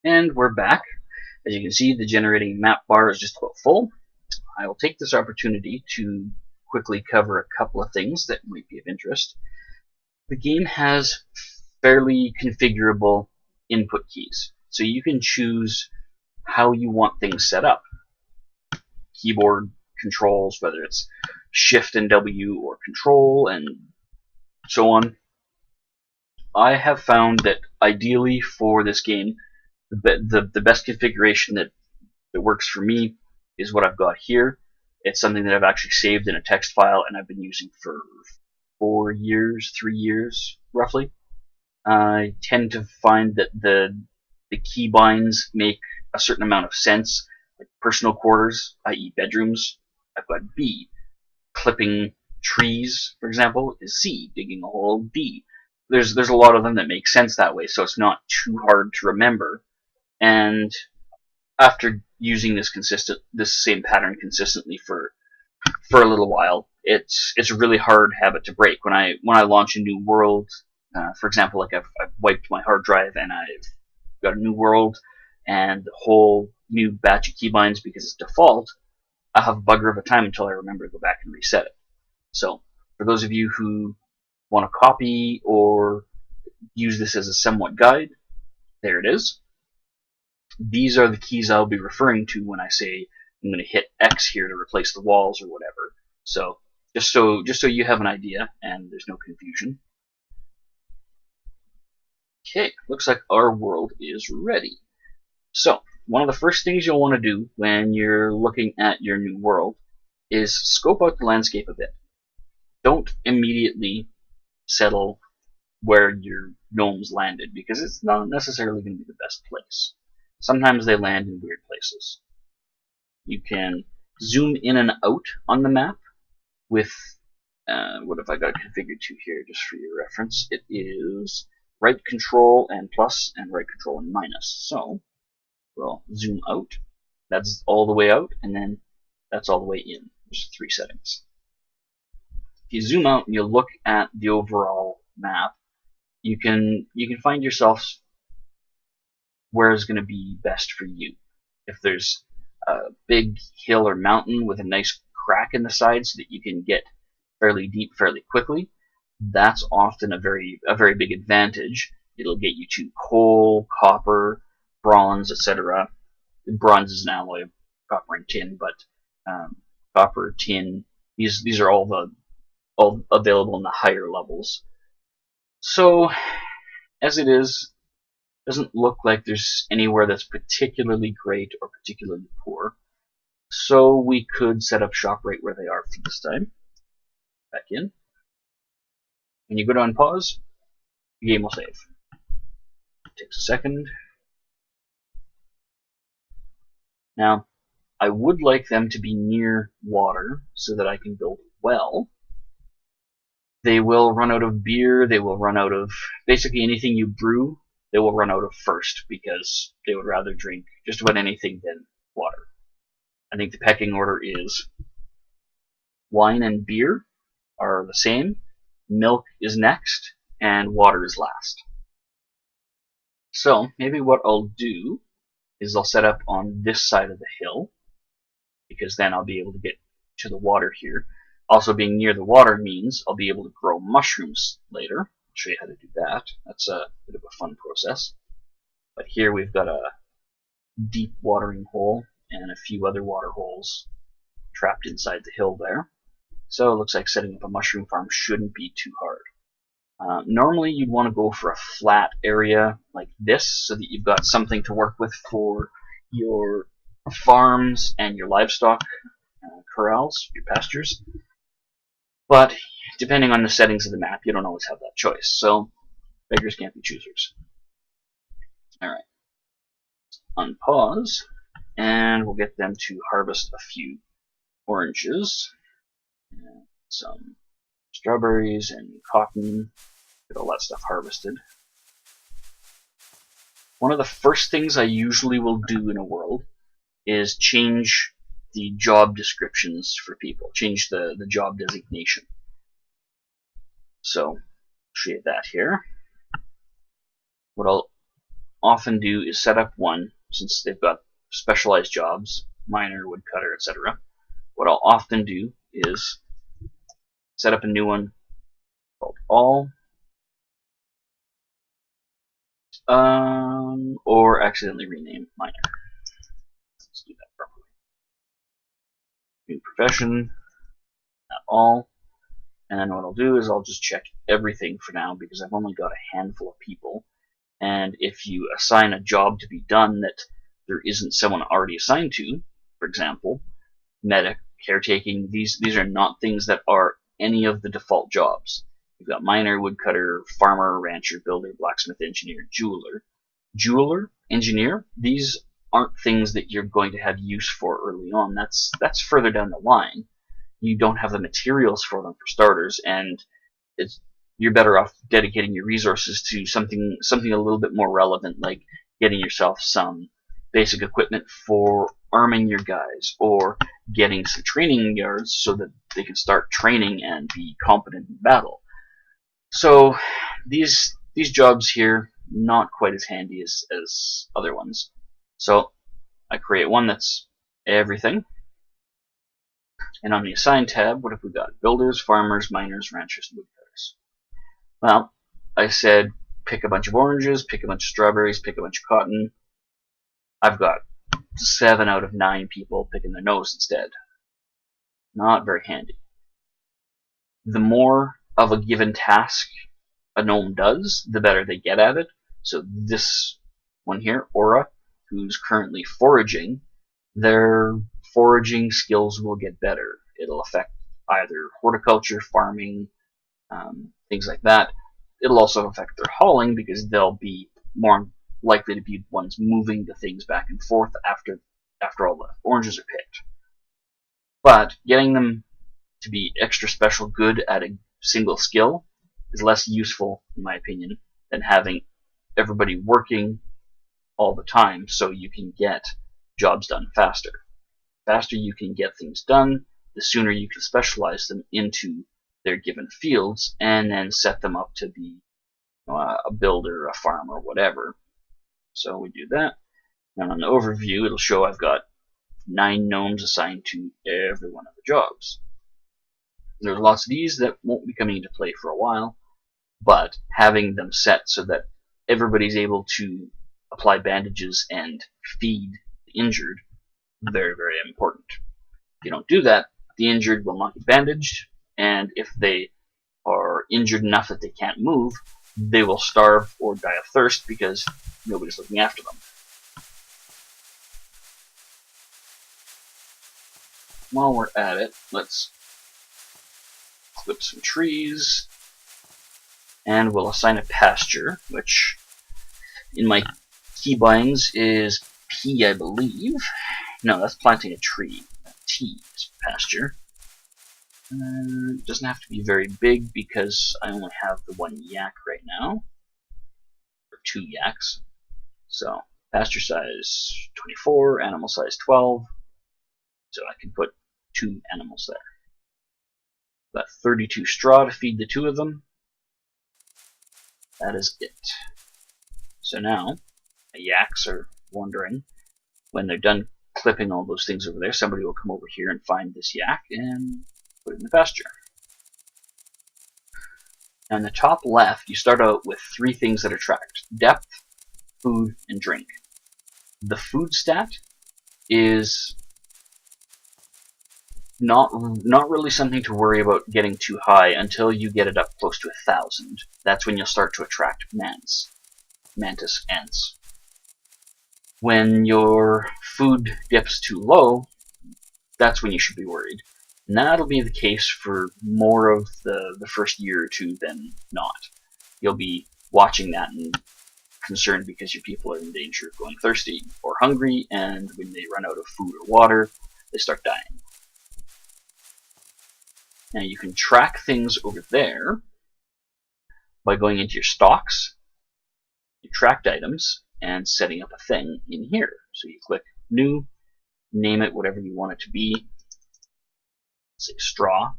And we're back. As you can see, the generating map bar is just about full. I will take this opportunity to quickly cover a couple of things that might be of interest. The game has fairly configurable input keys, so you can choose how you want things set up. Keyboard controls, whether it's Shift and W or Control and so on. I have found that ideally for this game, the best configuration that works for me is what I've got here. It's something that I've actually saved in a text file and I've been using for 3 years roughly. I tend to find that the keybinds make a certain amount of sense. Like personal quarters, i.e. bedrooms, I've got B. Clipping trees, for example, is C. Digging a hole, D. There's a lot of them that make sense that way, so it's not too hard to remember. And after using this same pattern consistently for a little while, it's a really hard habit to break. When I launch a new world, for example, like I've wiped my hard drive and I've got a new world and the whole new batch of keybinds because it's default, I have a bugger of a time until I remember to go back and reset it. So for those of you who want to copy or use this as a somewhat guide, there it is. These are the keys I'll be referring to when I say I'm going to hit X here to replace the walls or whatever. So just so you have an idea and there's no confusion. Okay, looks like our world is ready. So one of the first things you'll want to do when you're looking at your new world is scope out the landscape a bit. Don't immediately settle where your gnomes landed because it's not necessarily going to be the best place. Sometimes they land in weird places. You can zoom in and out on the map with, what have I got configured to here just for your reference? It is right control and plus and right control and minus. So we'll zoom out. That's all the way out, and then that's all the way in. There's 3 settings. If you zoom out and you look at the overall map, you can find yourself where is going to be best for you. If there's a big hill or mountain with a nice crack in the side so that you can get fairly deep fairly quickly, that's often a very big advantage. It'll get you to coal, copper, bronze, etc. Bronze is an alloy of copper and tin, but copper, tin, these are all available in the higher levels. So as it is, doesn't look like there's anywhere that's particularly great or particularly poor. So we could set up shop right where they are for this time. Back in. When you go to unpause, the game will save. It takes a second. Now, I would like them to be near water so that I can build a well. They will run out of beer, they will run out of basically anything you brew, they will run out of first because they would rather drink just about anything than water. I think the pecking order is wine and beer are the same, milk is next, and water is last. So maybe what I'll do is I'll set up on this side of the hill because then I'll be able to get to the water here. Also, being near the water means I'll be able to grow mushrooms later. I'll show you how to do that. That's a bit of a fun process. But here we've got a deep watering hole and a few other water holes trapped inside the hill there. So it looks like setting up a mushroom farm shouldn't be too hard. Normally you'd want to go for a flat area like this so that you've got something to work with for your farms and your livestock corrals, your pastures. But depending on the settings of the map, you don't always have that choice. So beggars can't be choosers. Alright. Unpause, and we'll get them to harvest a few oranges, and some strawberries and cotton. Get all that stuff harvested. One of the first things I usually will do in a world is change the job descriptions for people, change the job designation. So, create that here. What I'll often do is set up one, since they've got specialized jobs, miner, woodcutter, etc. What I'll often do is set up a new one called all, or accidentally rename miner. Let's do that properly. New profession, not all. And then what I'll do is I'll just check everything for now because I've only got a handful of people. And if you assign a job to be done that there isn't someone already assigned to, for example, medic, caretaking, these are not things that are any of the default jobs. You've got miner, woodcutter, farmer, rancher, builder, blacksmith, engineer, jeweler. Jeweler, engineer, these aren't things that you're going to have use for early on. That's further down the line. You don't have the materials for them for starters, and you're better off dedicating your resources to something a little bit more relevant, like getting yourself some basic equipment for arming your guys, or getting some training yards so that they can start training and be competent in battle. So these jobs here, not quite as handy as other ones. So I create one that's everything. And on the Assign tab, what have we got? Builders, farmers, miners, ranchers, and woodcutters. Well, I said pick a bunch of oranges, pick a bunch of strawberries, pick a bunch of cotton. I've got 7 out of 9 people picking their nose instead. Not very handy. The more of a given task a gnome does, the better they get at it. So this one here, Aura, who's currently foraging, their foraging skills will get better. It'll affect either horticulture, farming, things like that. It'll also affect their hauling because they'll be more likely to be ones moving the things back and forth after all the oranges are picked. But getting them to be extra special good at a single skill is less useful, in my opinion, than having everybody working all the time so you can get jobs done faster. The faster you can get things done, the sooner you can specialize them into their given fields and then set them up to be a builder, a farmer, whatever. So we do that. And on the overview, it'll show I've got 9 gnomes assigned to every one of the jobs. There's lots of these that won't be coming into play for a while, but having them set so that everybody's able to apply bandages and feed the injured, very, very important. If you don't do that, the injured will not get bandaged, and if they are injured enough that they can't move, they will starve or die of thirst because nobody's looking after them. While we're at it, let's clip some trees, and we'll assign a pasture, which in my keybinds is P, I believe. No, that's planting a tree. T is pasture. It doesn't have to be very big because I only have the 1 yak right now, or 2 yaks. So pasture size 24, animal size 12. So I can put 2 animals there. Got 32 straw to feed the 2 of them. That is it. So now the yaks are wondering, when they're done clipping all those things over there, somebody will come over here and find this yak and put it in the pasture. Now in the top left, you start out with 3 things that are tracked: depth, food, and drink. The food stat is not really something to worry about getting too high until you get it up close to 1,000. That's when you'll start to attract mantis ants. When your food dips too low, that's when you should be worried. And that'll be the case for more of the first year or 2 than not. You'll be watching that and concerned because your people are in danger of going thirsty or hungry, and when they run out of food or water, they start dying. Now you can track things over there by going into your stocks, your tracked items, and setting up a thing in here. So you click New, name it whatever you want it to be, say straw,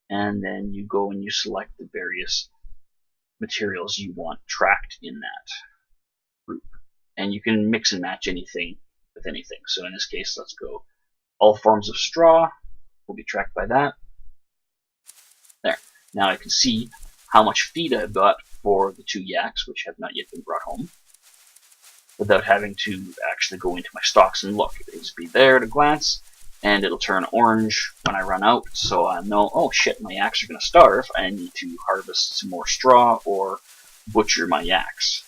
and then you go and you select the various materials you want tracked in that group. and you can mix and match anything with anything. So in this case, let's go all forms of straw will be tracked by that. There. Now I can see how much feed I've got for the 2 yaks, which have not yet been brought home, without having to actually go into my stocks and look. It'll just be there at a glance, and it'll turn orange when I run out, so I know, oh shit, my yaks are going to starve. I need to harvest some more straw or butcher my yaks.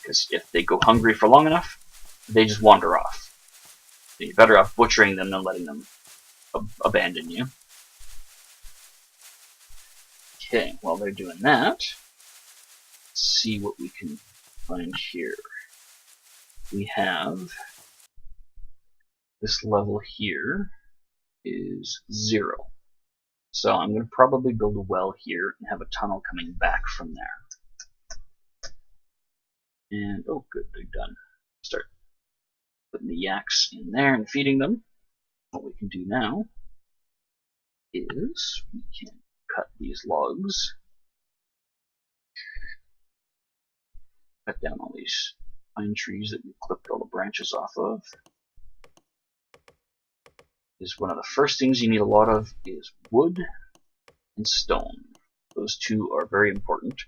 Because if they go hungry for long enough, they just wander off. So you're better off butchering them than letting them abandon you. Okay, while they're doing that, let's see what we can find here. We have this level here is 0. So I'm going to probably build a well here and have a tunnel coming back from there. And, oh good, they're done. Start putting the yaks in there and feeding them. What we can do now is we can cut these logs, cut down all these pine trees that we clipped all the branches off of. Is one of the first things you need a lot of is wood and stone. Those two are very important,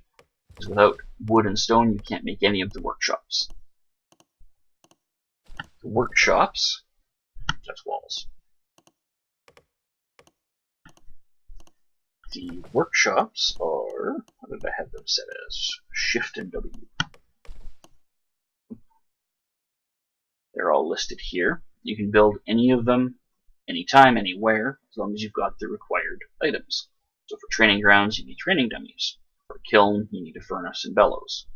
because without wood and stone you can't make any of the workshops. The workshops, that's walls. The workshops are, what did I have them set as? Shift and W. They're all listed here. You can build any of them anytime, anywhere, as long as you've got the required items. So for training grounds, you need training dummies. For a kiln, you need a furnace and bellows,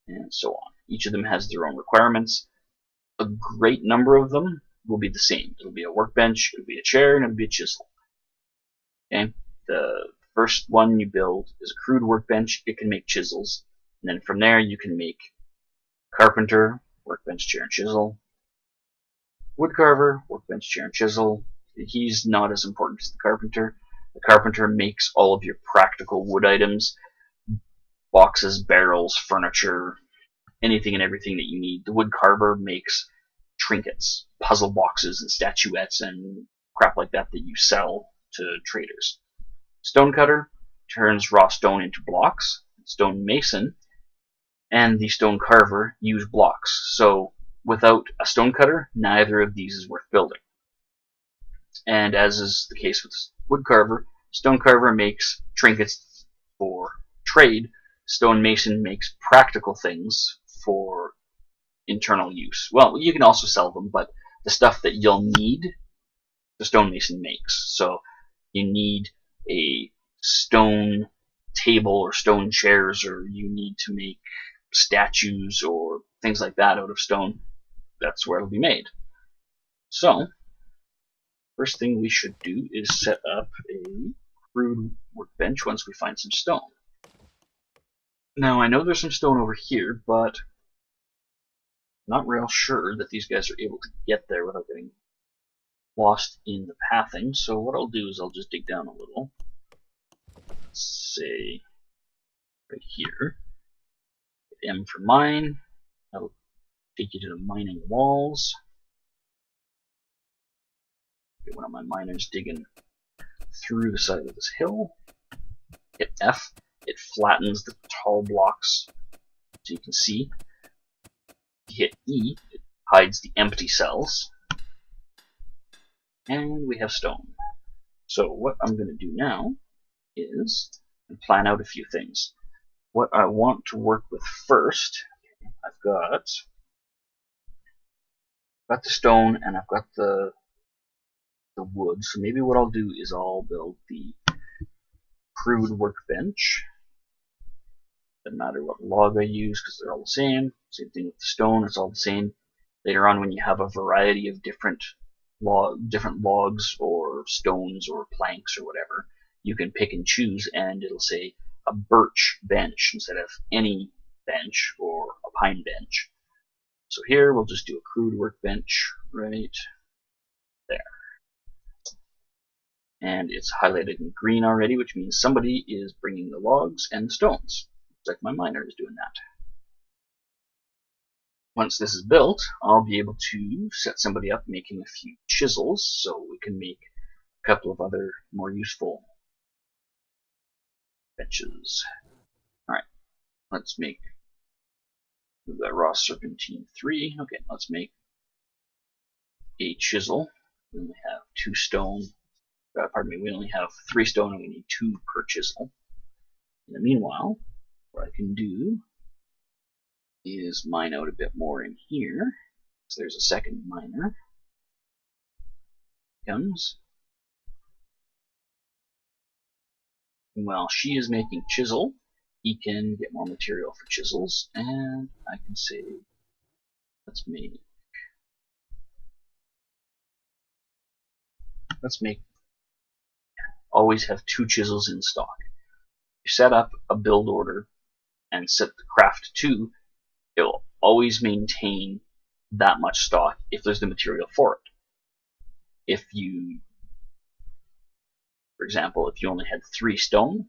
and so on. Each of them has their own requirements. A great number of them will be the same. It'll be a workbench, it'll be a chair, and it'll be a chisel. Okay? The first one you build is a crude workbench. It can make chisels. And then from there, you can make carpenter, workbench, chair, and chisel. Woodcarver, workbench, chair, and chisel. He's not as important as the carpenter. The carpenter makes all of your practical wood items, boxes, barrels, furniture, anything and everything that you need. The woodcarver makes trinkets, puzzle boxes, and statuettes, and crap like that that you sell to traders. Stonecutter turns raw stone into blocks. Stonemason and the stonecarver use blocks. So without a stonecutter, neither of these is worth building. And as is the case with woodcarver, stonecarver makes trinkets for trade. Stonemason makes practical things for internal use. Well, you can also sell them, but the stuff that you'll need, the stonemason makes. So you need a stone table or stone chairs, or you need to make statues or things like that out of stone. That's where it'll be made. So first thing we should do is set up a crude workbench once we find some stone. Now I know there's some stone over here, but I'm not real sure that these guys are able to get there without getting lost in the pathing. So what I'll do is I'll just dig down a little. Let's say right here. M for mine. That'll take you to the mining walls. Get one of my miners digging through the side of this hill. Hit F. It flattens the tall blocks so you can see. Hit E. It hides the empty cells. And we have stone. So what I'm going to do now is plan out a few things. What I want to work with first, I've got the stone and I've got the wood. So maybe what I'll do is I'll build the crude workbench. Doesn't matter what log I use because they're all the same. Same thing with the stone, it's all the same. Later on, when you have a variety of different logs or stones or planks or whatever, you can pick and choose, and it'll say a birch bench instead of any bench or a pine bench. So here we'll just do a crude workbench right there. And it's highlighted in green already, which means somebody is bringing the logs and the stones. Looks like my miner is doing that. Once this is built, I'll be able to set somebody up making a few chisels so we can make a couple of other more useful benches. Alright, let's make, we've got raw serpentine 3. Okay, let's make a chisel. We only have 2 stone. Pardon me, we only have 3 stone and we need 2 per chisel. In the meanwhile, what I can do is mine out a bit more in here. So there's a second miner. Comes. And while she is making chisel, he can get more material for chisels, and I can say, let's make, always have 2 chisels in stock. You set up a build order and set the craft to, it will always maintain that much stock if there's the material for it. If you, for example, if you only had 3 stone,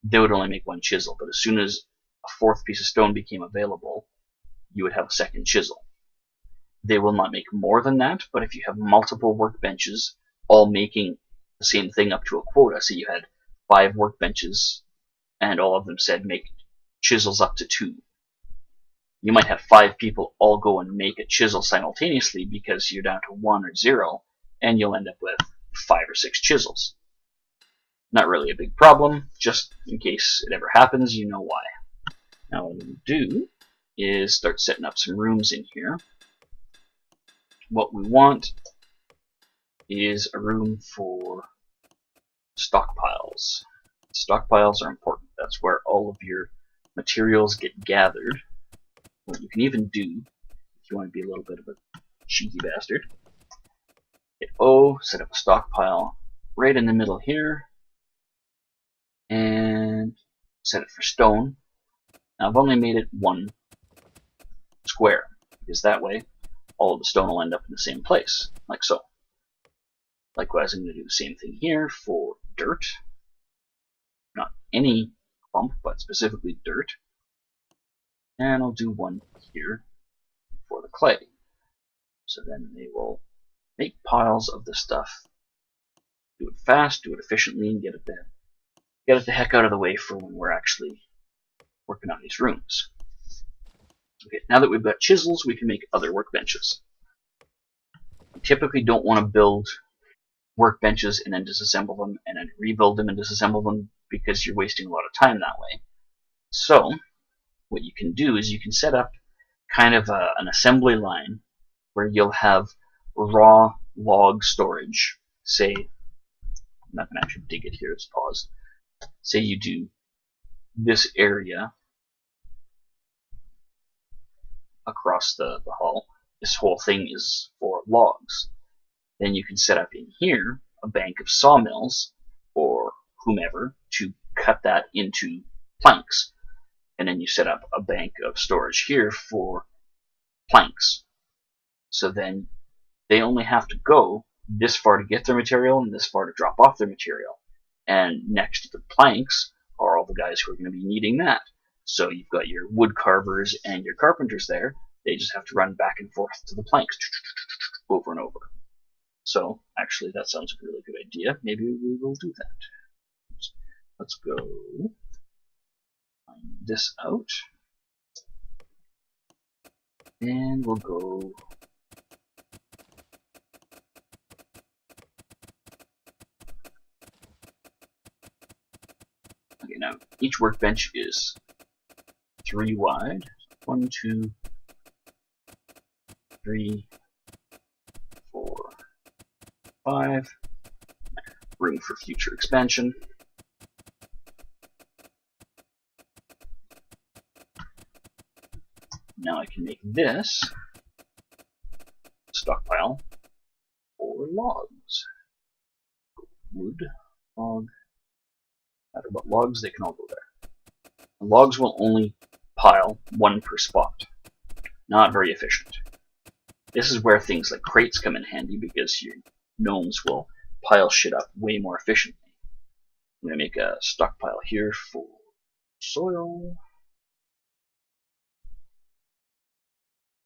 they would only make 1 chisel, but as soon as a 4th piece of stone became available, you would have a second chisel. They will not make more than that, but if you have multiple workbenches all making the same thing up to a quota, so you had 5 workbenches and all of them said make chisels up to 2, you might have 5 people all go and make a chisel simultaneously because you're down to 1 or 0, and you'll end up with 5 or 6 chisels. Not really a big problem, just in case it ever happens, you know why. Now what I'm going to do is start setting up some rooms in here. What we want is a room for stockpiles. Stockpiles are important. That's where all of your materials get gathered. What you can even do, if you want to be a little bit of a cheeky bastard, hit O, set up a stockpile right in the middle here, and set it for stone. Now I've only made it 1 square, because that way all of the stone will end up in the same place, like so. Likewise, I'm going to do the same thing here for dirt. Not any clump, but specifically dirt. And I'll do 1 here for the clay. So then they will make piles of the stuff. Do it fast, do it efficiently, and get it the heck out of the way for when we're actually working on these rooms. Okay, now that we've got chisels, we can make other workbenches. We typically don't want to build workbenches and then disassemble them and then rebuild them and disassemble them because you're wasting a lot of time that way. So what you can do is you can set up kind of an assembly line where you'll have raw log storage. Say, I'm not going to actually dig it here, it's paused. Say you do this area across the hull. This whole thing is for logs. Then you can set up in here a bank of sawmills or whomever to cut that into planks. And then you set up a bank of storage here for planks. So then they only have to go this far to get their material and this far to drop off their material. And next to the planks are all the guys who are going to be needing that. So you've got your wood carvers and your carpenters there. They just have to run back and forth to the planks over and over. So actually that sounds like a really good idea. Maybe we will do that. Let's go find this out. And we'll go okay, now each workbench is 3 wide. 1, 2, 3, 4, 5. Room for future expansion. Now I can make this stockpile for logs. Wood, log, no matter what logs, they can all go there. The logs will only pile 1 per spot. Not very efficient. This is where things like crates come in handy because your gnomes will pile shit up way more efficiently. I'm going to make a stockpile here for soil.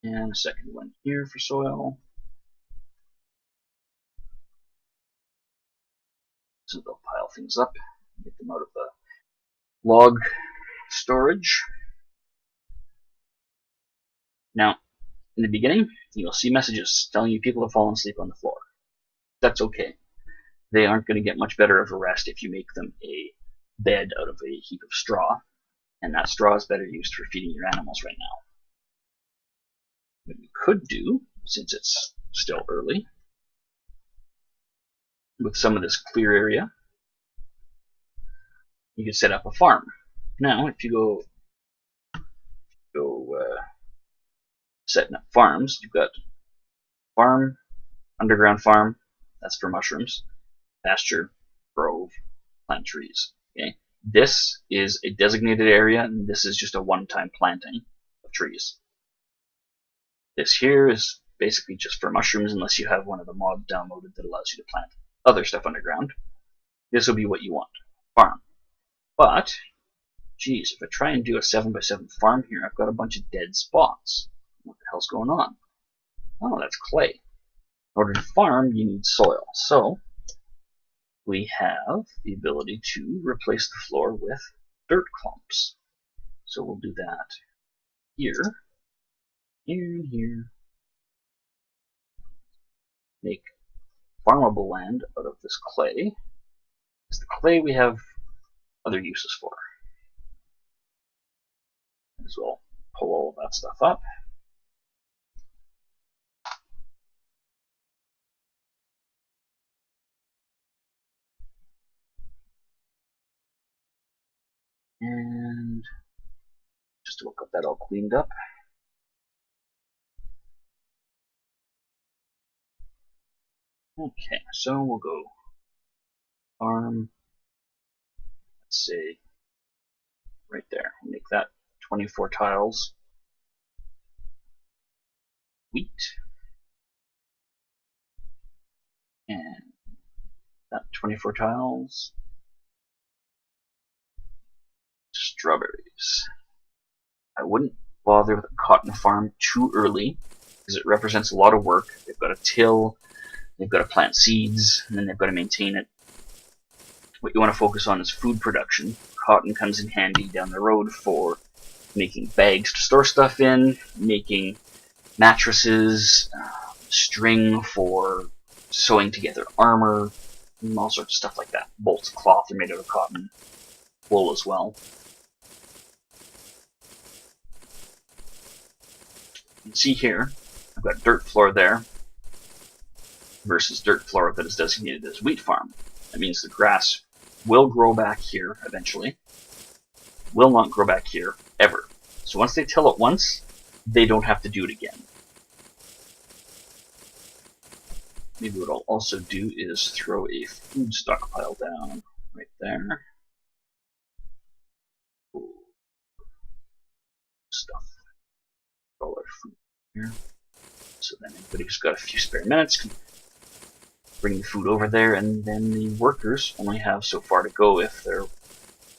And a second one here for soil. So they'll pile things up, get them out of the log storage. Now, in the beginning, you'll see messages telling you people have fallen asleep on the floor. That's okay. They aren't going to get much better of a rest if you make them a bed out of a heap of straw, and that straw is better used for feeding your animals right now. What you could do, since it's still early, with some of this clear area, you could set up a farm. Now, if you go setting up farms, you've got farm, underground farm, that's for mushrooms, pasture, grove, plant trees. Okay, this is a designated area, and this is just a one-time planting of trees. This here is basically just for mushrooms, unless you have one of the mods downloaded that allows you to plant other stuff underground. This will be what you want, farm. But, geez, if I try and do a 7x7 farm here, I've got a bunch of dead spots. What the hell's going on? Oh, that's clay. In order to farm, you need soil. So, we have the ability to replace the floor with dirt clumps. So we'll do that here, here, and here. Make farmable land out of this clay. Because the clay we have other uses for. As well, pull all of that stuff up. And just to look up that all cleaned up. Okay, so we'll go farm, let's say, right there. We'll make that 24 tiles. Wheat. And that 24 tiles. Strawberries. I wouldn't bother with a cotton farm too early, because it represents a lot of work. They've got to till, they've got to plant seeds, and then they've got to maintain it. What you want to focus on is food production. Cotton comes in handy down the road for making bags to store stuff in, making mattresses, string for sewing together armor, and all sorts of stuff like that. Bolts of cloth are made out of cotton, wool as well. You can see here, I've got dirt floor there versus dirt floor that is designated as wheat farm. That means the grass will grow back here eventually, will not grow back here ever. So once they till it once, they don't have to do it again. Maybe what I'll also do is throw a food stockpile down right there. Ooh. Stuff. All our food here. So then anybody who's got a few spare minutes can bring the food over there, and then the workers only have so far to go if they're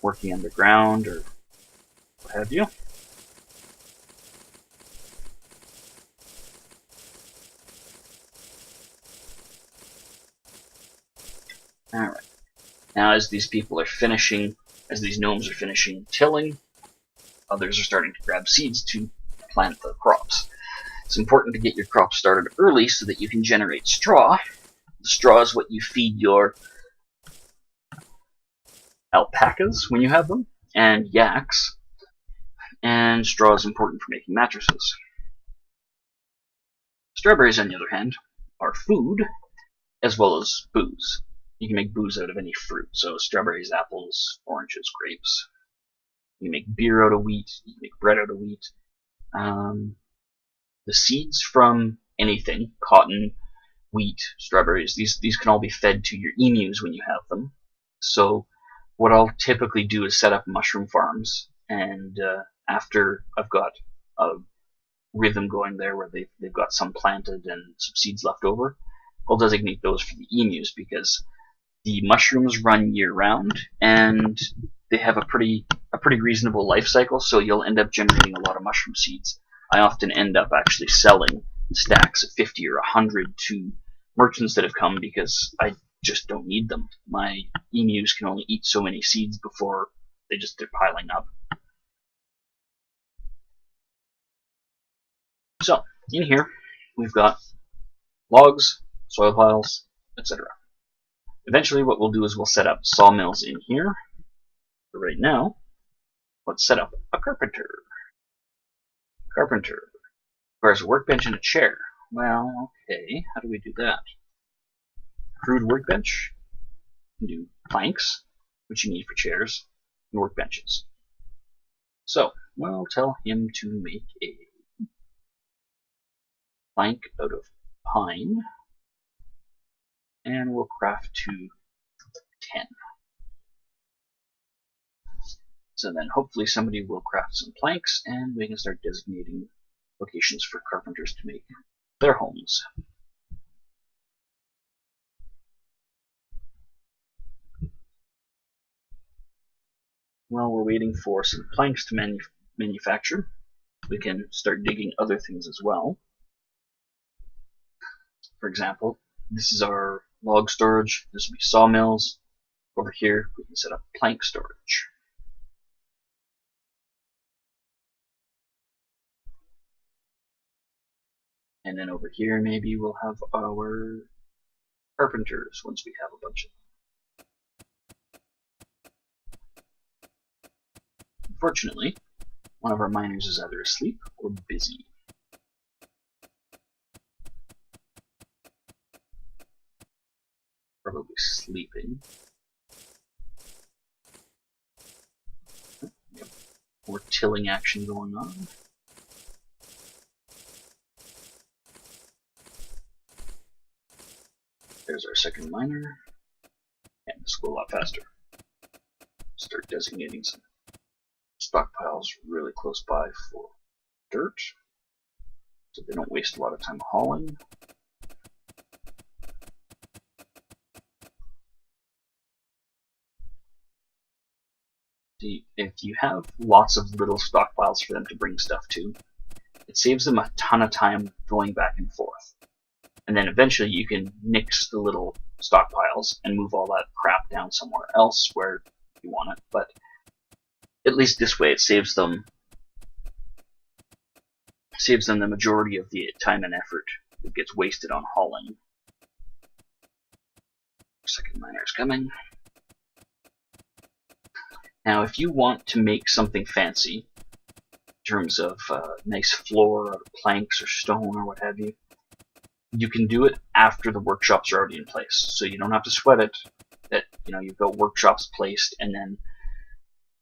working underground or what have you. Alright. Now as these people are finishing, as these gnomes are finishing tilling, others are starting to grab seeds to plant the crops. It's important to get your crops started early so that you can generate straw. The straw is what you feed your alpacas when you have them, and yaks. And straw is important for making mattresses. Strawberries, on the other hand, are food as well as booze. You can make booze out of any fruit, so strawberries, apples, oranges, grapes. You can make beer out of wheat, you can make bread out of wheat. The seeds from anything, cotton, wheat, strawberries, these can all be fed to your emus when you have them. So what I'll typically do is set up mushroom farms, and after I've got a rhythm going there where they've got some planted and some seeds left over, I'll designate those for the emus, because the mushrooms run year round and they have a pretty reasonable life cycle, so you'll end up generating a lot of mushroom seeds I often end up actually selling stacks of 50 or 100 to merchants that have come because I just don't need them. My emus can only eat so many seeds before they're piling up. So in here we've got logs, soil piles, etc. Eventually what we'll do is we'll set up sawmills in here. But right now, let's set up a carpenter. Carpenter requires a workbench and a chair. Well, okay, how do we do that? Crude workbench. You can do planks, which you need for chairs, and workbenches. So, we'll tell him to make a plank out of pine, and we'll craft to 10. So then hopefully somebody will craft some planks, and we can start designating locations for carpenters to make their homes. While we're waiting for some planks to manufacture, we can start digging other things as well. For example, this is our log storage. This will be sawmills. Over here, we can set up plank storage. And then over here, maybe we'll have our carpenters once we have a bunch of them. Unfortunately, one of our miners is either asleep or busy. Probably sleeping. Yep. More tilling action going on. There's our second miner. And this will go a lot faster. Start designating some stockpiles really close by for dirt, so they don't waste a lot of time hauling. See, if you have lots of little stockpiles for them to bring stuff to, it saves them a ton of time going back and forth. And then eventually you can nix the little stockpiles and move all that crap down somewhere else where you want it. But at least this way it saves them the majority of the time and effort that gets wasted on hauling. Second miner is coming. Now if you want to make something fancy in terms of nice floor or planks or stone or what have you, you can do it after the workshops are already in place. So you don't have to sweat it that you've got workshops placed and then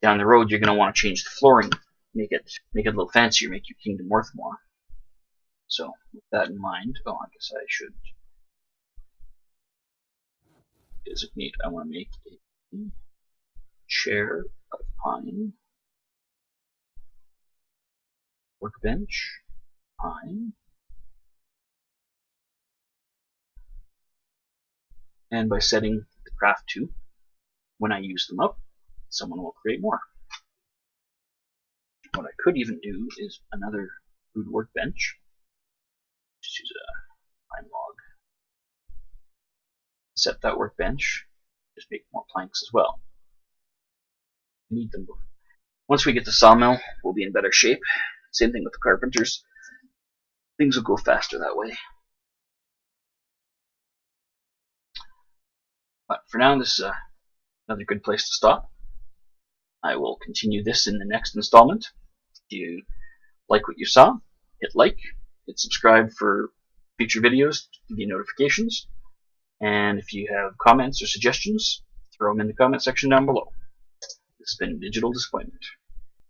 down the road you're going to want to change the flooring, make it a little fancier, make your kingdom worth more. So with that in mind, I guess I should designate I want to make a chair of pine, workbench, pine, and by setting the craft to, when I use them up, someone will create more. What I could even do is another food workbench. Just use a pine log. Set that workbench. Just make more planks as well. Need them. Once we get the sawmill, we'll be in better shape. Same thing with the carpenters. Things will go faster that way. But for now, this is another good place to stop. I will continue this in the next installment. If you like what you saw, hit like, hit subscribe for future videos to give you notifications. And if you have comments or suggestions, throw them in the comment section down below. This has been Digital Disappointment.